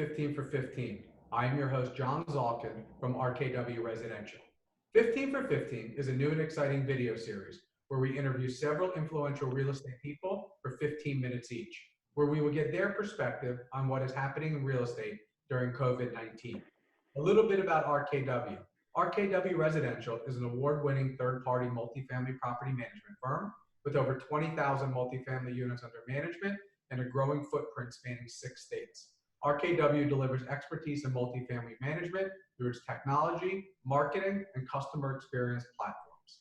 15 for 15. I am your host, John Zalkin from RKW Residential. 15 for 15 is a new and exciting video series where we interview several influential real estate people for 15 minutes each, where we will get their perspective on what is happening in real estate during COVID-19. A little bit about RKW. RKW Residential is an award-winning third-party multifamily property management firm with over 20,000 multifamily units under management and a growing footprint spanning 6 states. RKW delivers expertise in multifamily management through its technology, marketing, and customer experience platforms.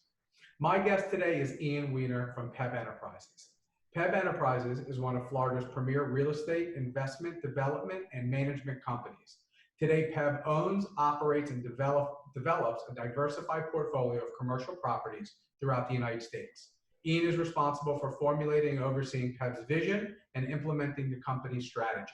My guest today is Weiner from PEBB Enterprises. PEBB Enterprises is one of Florida's premier real estate, investment, development, and management companies. Today, PEBB owns, operates, and develops a diversified portfolio of commercial properties throughout the United States. Ian is responsible for formulating and overseeing PEBB's vision and implementing the company's strategy.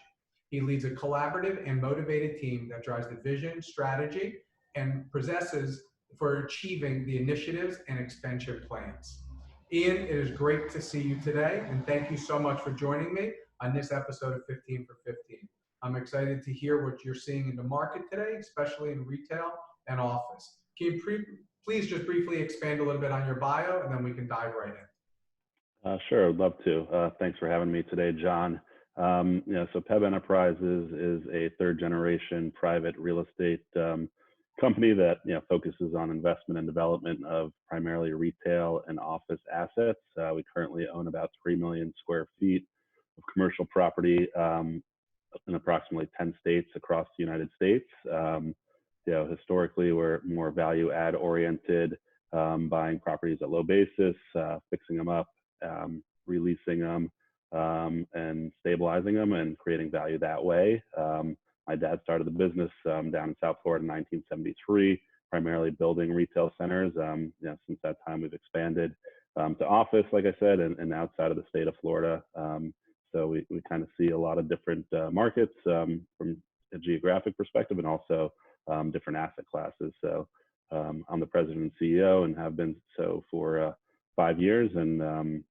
He leads a collaborative and motivated team that drives the vision, strategy, and possesses for achieving the initiatives and expansion plans. Ian, it is great to see you today, and thank you so much for joining me on this episode of 15 for 15. I'm excited to hear what you're seeing in the market today, especially in retail and office. Can you please just briefly expand a little bit on your bio, and then we can dive right in. Sure, I'd love to. Thanks for having me today, John. So PEBB Enterprises is a third-generation private real estate company that focuses on investment and development of primarily retail and office assets. We currently own about 3 million square feet of commercial property in approximately 10 states across the United States. Historically, we're more value-add oriented, buying properties at low basis, fixing them up, releasing them, and stabilizing them and creating value that way. My dad started the business down in South Florida in 1973, primarily building retail centers. Since that time, we've expanded to office, like I said, and outside of the state of Florida. So we kind of see a lot of different markets from a geographic perspective and also different asset classes. So I'm the president and CEO and have been so for 5 years, and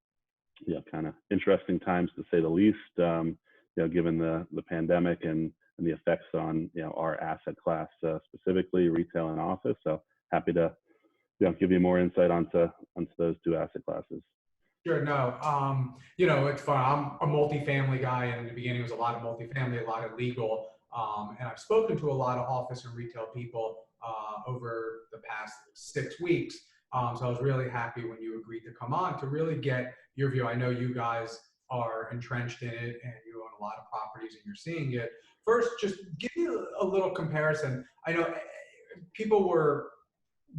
kind of interesting times to say the least, given the pandemic and the effects on our asset class, specifically retail and office. So happy to give you more insight onto those two asset classes. Sure. No, it's fun. I'm a multifamily guy, and in the beginning it was a lot of multifamily, a lot of legal, and I've spoken to a lot of office and retail people over the past 6 weeks. So I was really happy when you agreed to come on to really get your view. I know you guys are entrenched in it and you own a lot of properties and you're seeing it. First, just give me a little comparison. I know people were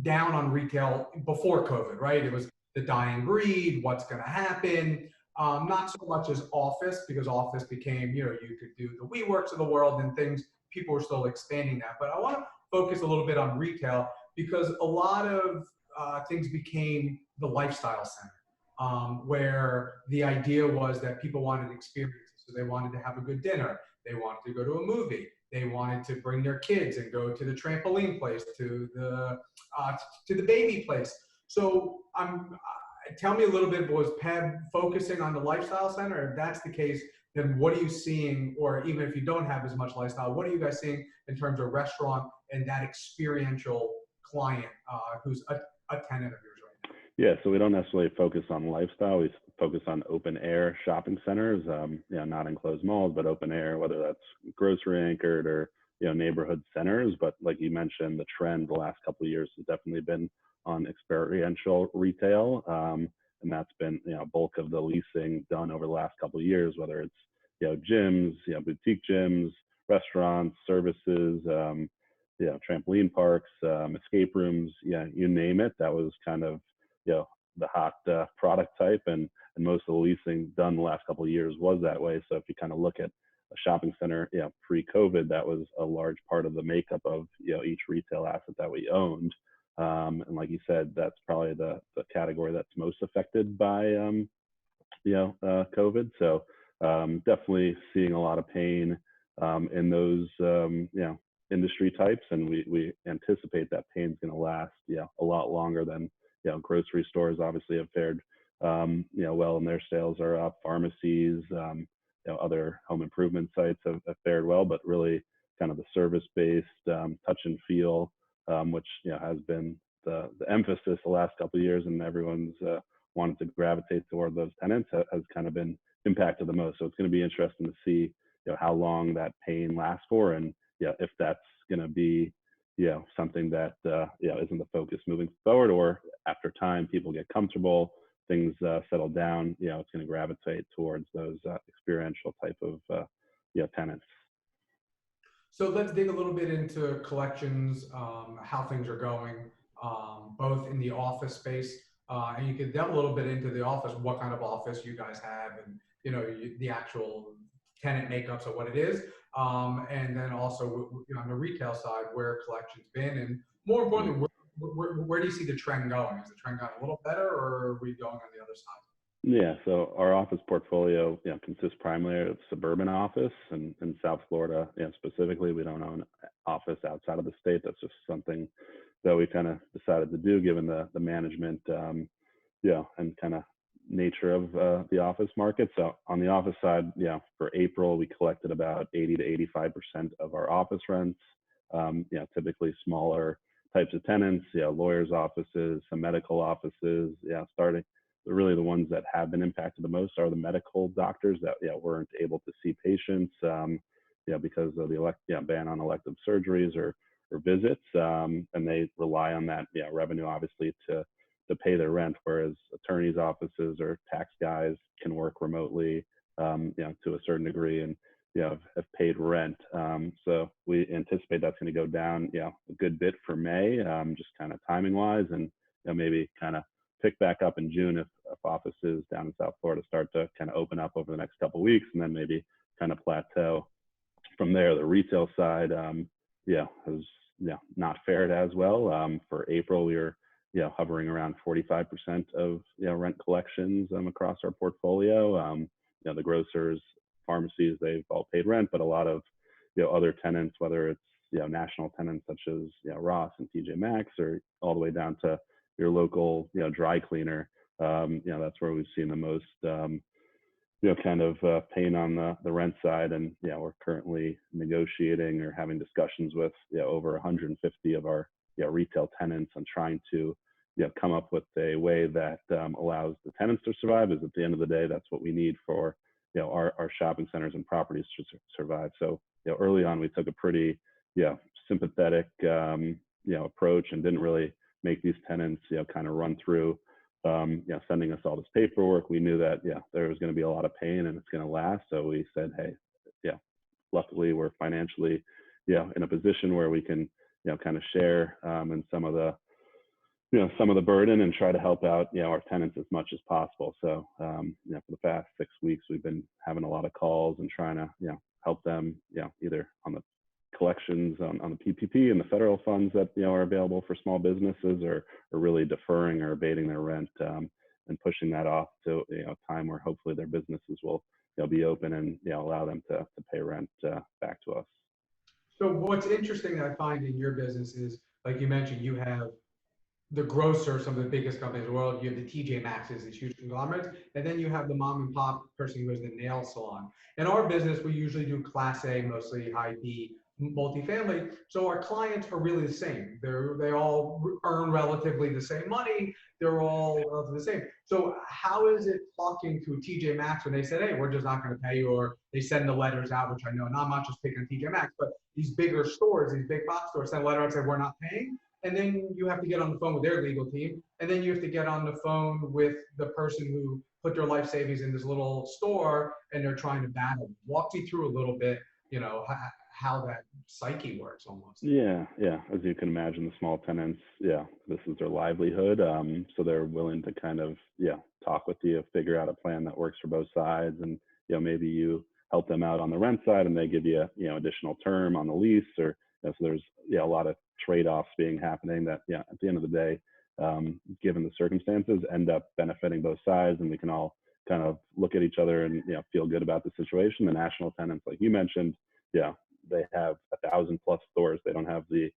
down on retail before COVID, right? It was the dying breed, what's going to happen. Not so much as office, because office became, you could do the WeWorks of the world and things. People were still expanding that. But I want to focus a little bit on retail because a lot of things became the lifestyle center, where the idea was that people wanted experiences. So they wanted to have a good dinner. They wanted to go to a movie. They wanted to bring their kids and go to the trampoline place, to the baby place. So tell me a little bit, was PEBB focusing on the lifestyle center? If that's the case, then what are you seeing, or even if you don't have as much lifestyle, what are you guys seeing in terms of restaurant and that experiential client who's a tenant of yours right now? Yeah, so we don't necessarily focus on lifestyle. We focus on open air shopping centers, not enclosed malls, but open air, whether that's grocery anchored or neighborhood centers. But like you mentioned, the trend the last couple of years has definitely been on experiential retail, and that's been bulk of the leasing done over the last couple of years, whether it's gyms, boutique gyms, restaurants, services, trampoline parks, escape rooms, you name it. That was kind of the hot product type, and most of the leasing done the last couple of years was that way. So if you kind of look at a shopping center, pre-COVID, that was a large part of the makeup of each retail asset that we owned. And like you said, that's probably the category that's most affected by COVID. So definitely seeing a lot of pain in those industry types, and we anticipate that pain's going to last a lot longer than grocery stores obviously have fared well, and their sales are up. Pharmacies, other home improvement sites have fared well, but really kind of the service-based touch and feel, which has been the emphasis the last couple of years, and everyone's wanted to gravitate toward those tenants, has kind of been impacted the most. So it's going to be interesting to see how long that pain lasts for, and if that's going to be something that isn't the focus moving forward, or after time people get comfortable, things settle down, it's going to gravitate towards those experiential type of tenants. So let's dig a little bit into collections, how things are going, both in the office space, and you could delve a little bit into the office, what kind of office you guys have, and the actual tenant makeups of what it is, and then also on the retail side, where collections been, and more importantly, where do you see the trend going? Is the trend going a little better, or are we going on the other side? Yeah, so our office portfolio consists primarily of suburban office, and in South Florida, specifically, we don't own office outside of the state. That's just something that we kind of decided to do given the management, and kind of nature of the office market. So on the office side, for April, we collected about 80 to 85% of our office rents. Typically smaller types of tenants, lawyers' offices, some medical offices, starting. Really the ones that have been impacted the most are the medical doctors that weren't able to see patients because of the ban on elective surgeries or visits, and they rely on that revenue obviously to pay their rent, whereas attorneys' offices or tax guys can work remotely to a certain degree and have paid rent. So we anticipate that's going to go down a good bit for May, just kind of timing wise, and maybe kind of pick back up in June if offices down in South Florida start to kind of open up over the next couple of weeks, and then maybe kind of plateau from there. The retail side, has not fared as well. For April, we were hovering around 45% of rent collections across our portfolio. The grocers, pharmacies, they've all paid rent, but a lot of other tenants, whether it's national tenants such as Ross and TJ Maxx, or all the way down to your local dry cleaner, that's where we've seen the most kind of pain on the rent side. And we're currently negotiating or having discussions with over 150 of our retail tenants on trying to come up with a way that allows the tenants to survive, as at the end of the day that's what we need for our shopping centers and properties to survive. So early on we took a pretty sympathetic approach and didn't really make these tenants kind of run through sending us all this paperwork. We knew that there was going to be a lot of pain and it's going to last, so we said, hey, luckily we're financially in a position where we can kind of share in some of the burden and try to help out our tenants as much as possible. So for the past 6 weeks we've been having a lot of calls and trying to help them either on the collections on the PPP and the federal funds that are available for small businesses, or really deferring or abating their rent, and pushing that off to a time where hopefully their businesses will be open and allow them to pay rent back to us. So what's interesting that I find in your business is, like you mentioned, you have the grocer, some of the biggest companies in the world. You have the TJ Maxx's, these huge conglomerates, and then you have the mom and pop person who has the nail salon. In our business, we usually do Class A, mostly high B, multifamily. So our clients are really the same. They all earn relatively the same money. They're all relatively the same. So how is it talking to TJ Maxx when they said, hey, we're just not going to pay you, or they send the letters out, which I know, and I'm not just picking on TJ Maxx, but these bigger stores, these big box stores send a letter out and say, we're not paying. And then you have to get on the phone with their legal team. And then you have to get on the phone with the person who put their life savings in this little store, and they're trying to battle. Walk me through a little bit, how that psyche works almost. Yeah. As you can imagine, the small tenants, this is their livelihood. So they're willing to kind of, talk with you, figure out a plan that works for both sides. And, maybe you help them out on the rent side and they give you, additional term on the lease, or, so there's, a lot of trade-offs happening that, at the end of the day, given the circumstances, end up benefiting both sides, and we can all kind of look at each other and, feel good about the situation. The national tenants, like you mentioned, they have 1,000+ stores. They don't have the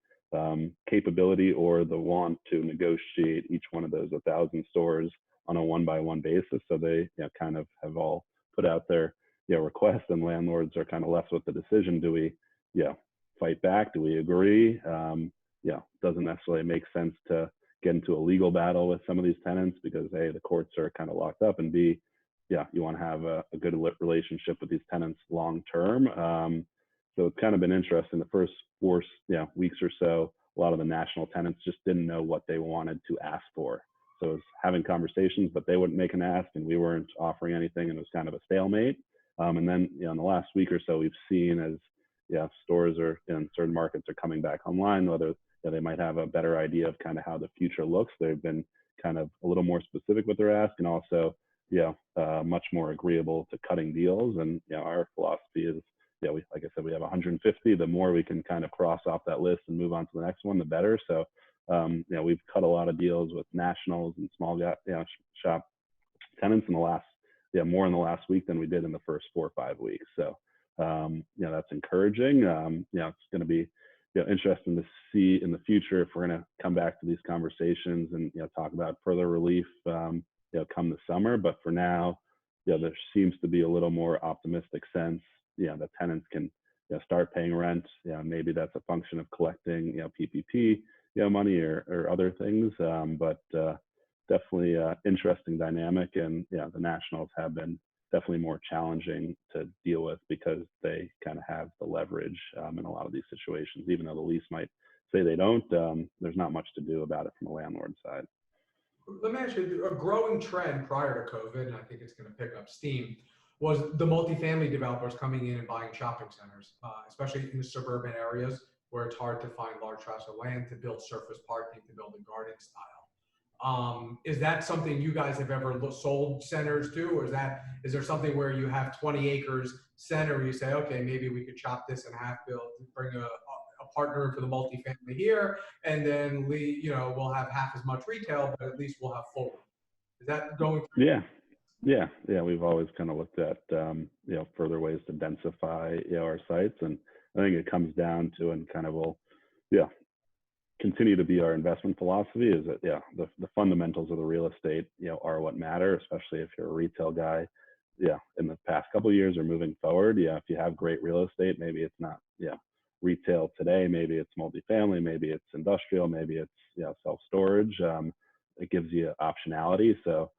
capability or the want to negotiate each one of those 1,000 stores on a one-by-one basis. So they kind of have all put out their request, and landlords are kind of left with the decision. Do we, fight back? Do we agree? Doesn't necessarily make sense to get into a legal battle with some of these tenants because A, the courts are kind of locked up, and B, you want to have a good relationship with these tenants long term. So it's kind of been interesting. The first 4 weeks or so, a lot of the national tenants just didn't know what they wanted to ask for. So it was having conversations, but they wouldn't make an ask, and we weren't offering anything, and it was kind of a stalemate. And then, in the last week or so, we've seen as stores are in certain markets are coming back online, whether they might have a better idea of kind of how the future looks. They've been kind of a little more specific with their ask, and also much more agreeable to cutting deals. And our philosophy is, like I said, we have 150. The more we can kind of cross off that list and move on to the next one, the better. So we've cut a lot of deals with nationals and small shop tenants in the last more in the last week than we did in the first 4 or 5 weeks. So that's encouraging. It's going to be interesting to see in the future if we're going to come back to these conversations and talk about further relief come the summer. But for now, there seems to be a little more optimistic sense that tenants can start paying rent. Maybe that's a function of collecting PPP money or other things. But definitely interesting dynamic, and the nationals have been definitely more challenging to deal with because they kind of have the leverage in a lot of these situations. Even though the lease might say they don't, there's not much to do about it from a landlord side. Let me ask you, a growing trend prior to COVID, and I think it's going to pick up steam, was the multifamily developers coming in and buying shopping centers, especially in the suburban areas where it's hard to find large tracts of land to build surface parking, to build a garden style. Is that something you guys have ever sold centers to, or is there something where you have 20 acres center where you say, okay, maybe we could chop this in half, bring a partner for the multifamily here, and then we'll have half as much retail, but at least we'll have full. Is that going through? Yeah. We've always kind of looked at further ways to densify our sites, and I think it comes down to, and kind of will continue to be our investment philosophy, is that the fundamentals of the real estate are what matter, especially if you're a retail guy. In the past couple of years or moving forward, if you have great real estate, maybe it's not retail today, maybe it's multifamily, maybe it's industrial, maybe it's self-storage. It gives you optionality. So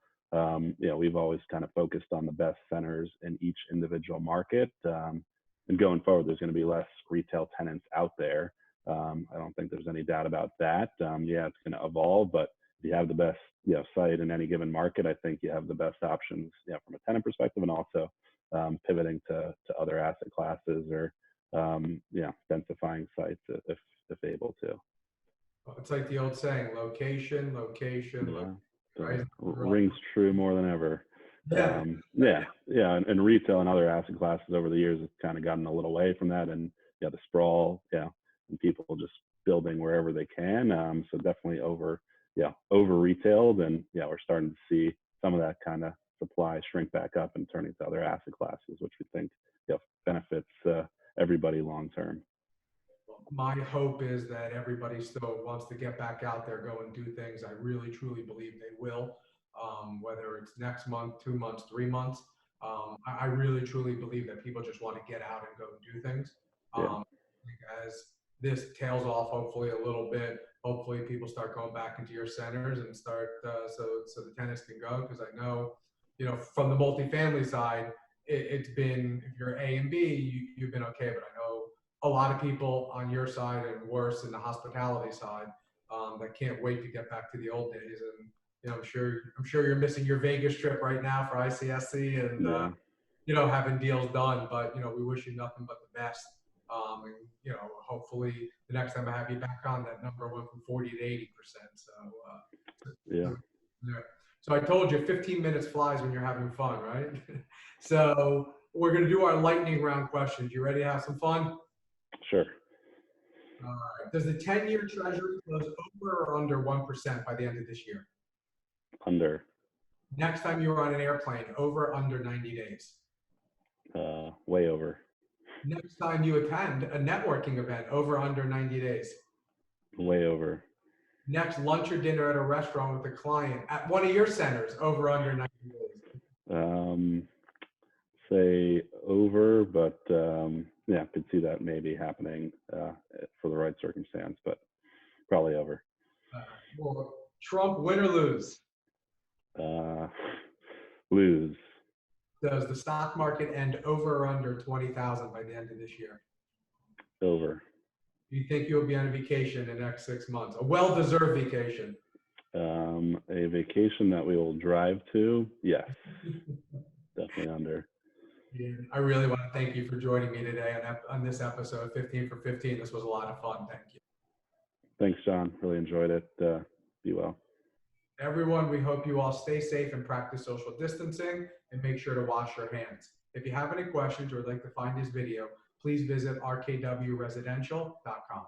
we've always kind of focused on the best centers in each individual market. And going forward, there's going to be less retail tenants out there. I don't think there's any doubt about that. It's going to evolve, but if you have the best site in any given market, I think you have the best options from a tenant perspective, and also pivoting to other asset classes or densifying sites if able to. Well, it's like the old saying, location, right? Rings true more than ever. Yeah. And retail and other asset classes over the years have kind of gotten a little away from that, and the sprawl, and people just building wherever they can. So definitely over retailed, and we're starting to see some of that kind of supply shrink back up and turning to other asset classes, which we think benefits everybody long term. My hope is that everybody still wants to get back out there, go and do things. I really, truly believe they will, whether it's next month, 2 months, 3 months. I really, truly believe that people just want to get out and go and do things. As this tails off, hopefully a little bit, hopefully people start going back into your centers and start, so the tenants can go. Because I know, from the multifamily side, it's been, if you're A and B, you've been okay, but I know a lot of people on your side, and worse in the hospitality side, that can't wait to get back to the old days. And I'm sure you're missing your Vegas trip right now for ICSC and having deals done. But we wish you nothing but the best. And hopefully the next time I have you back on, that number went from 40 to 80%. So I told you 15 minutes flies when you're having fun, right? So we're going to do our lightning round questions. You ready to have some fun? Sure. All right. Does the 10-year treasury close over or under 1% by the end of this year? Under. Next time you were on an airplane, over or under 90 days? Way over. Next time you attend a networking event, over or under 90 days? Way over. Next lunch or dinner at a restaurant with a client at one of your centers, over or under 90 days? say over, but yeah, could see that maybe happening for the right circumstance, but probably over. Well, Trump win or lose? Lose. Does the stock market end over or under 20,000 by the end of this year? Over. Do you think you'll be on a vacation in the next 6 months? A well-deserved vacation? A vacation that we will drive to? Yes. Definitely under. Yeah, I really want to thank you for joining me today on this episode, 15 for 15. This was a lot of fun. Thank you. Thanks, John. Really enjoyed it. Be well. Everyone, we hope you all stay safe and practice social distancing and make sure to wash your hands. If you have any questions or would like to find this video, please visit rkwresidential.com.